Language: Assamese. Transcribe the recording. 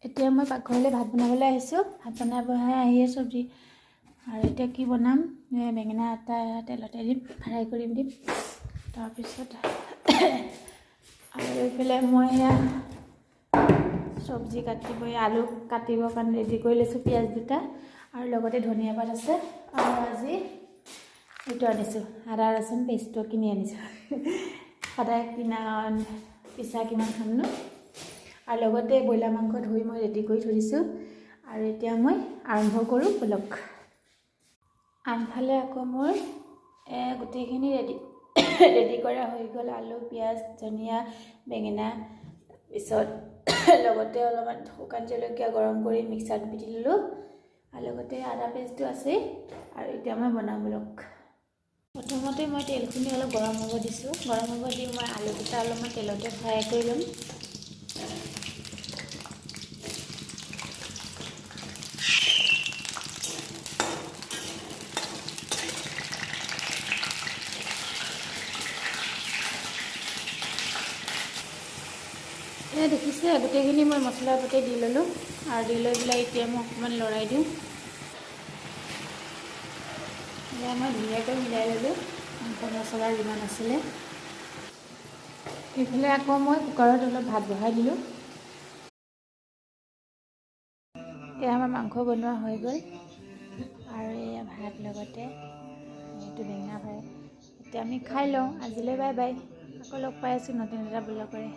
এতিয়া মই পাকঘৰলৈ ভাত বনাবলৈ আহিছোঁ। ভাত বনাই আহিয়ে চব্জি আৰু এতিয়া কি বনাম, বেঙেনা এটা তেলতে দিম, ফ্ৰাই কৰি দিম। তাৰপিছত আৰু এইফালে মই চব্জি কাটিবই, আলু কাটিবৰ কাৰণে ৰেডি কৰি লৈছোঁ, পিঁয়াজ দুটা আৰু লগতে ধনিয়া পাত আছে। আৰু আজি এইটো আনিছোঁ, আদা ৰচুন পেষ্টটো কিনি আনিছোঁ। সদায় কিনা পিছা কিমান খাম ন। আৰু লগতে ব্ৰইলাৰ মাংস ধুই মই ৰেডি কৰি থৈ দিছোঁ। আৰু এতিয়া মই আৰম্ভ কৰোঁ ব্লগ। আনফালে আকৌ মোৰ গোটেইখিনি ৰেডি কৰা হৈ গ'ল। আলু, পিঁয়াজ, ধনিয়া, বেঙেনা, তাৰপিছত লগতে অলপমান শুকান জলকীয়া গৰম কৰি মিক্সাৰত পিটি ল'লোঁ। আৰু লগতে আদা পেষ্টটো আছেই। আৰু এতিয়া মই বনাম ব্লগ। প্ৰথমতে মই তেলখিনি অলপ গৰম হ'ব দিছোঁ। গৰম হ'ব দি মই আলুকেইটা অলপমান তেলতে ফ্ৰাই কৰি ল'ম। দেখিছে গোটেইখিনি মই মছলা পাতি দি ল'লোঁ। আৰু দি লৈ পেলাই এতিয়া মই অকণমান লৰাই দিওঁ। এতিয়া মই ধুনীয়াকৈ মিলাই ল'লোঁ মাংস মছলা যিমান আছিলে। এইফালে আকৌ মই কুকাৰত অলপ ভাত বহাই দিলোঁ। এয়া আমাৰ মাংস বনোৱা হৈ গ'ল। আৰু এয়া ভাত লগতে এইটো বেঙেনা ফ্ৰাই। এতিয়া আমি খাই লওঁ। আজিলৈ বাই বাই। আকৌ লগ পাই আছোঁ নতুন এটা ব্লগেৰে।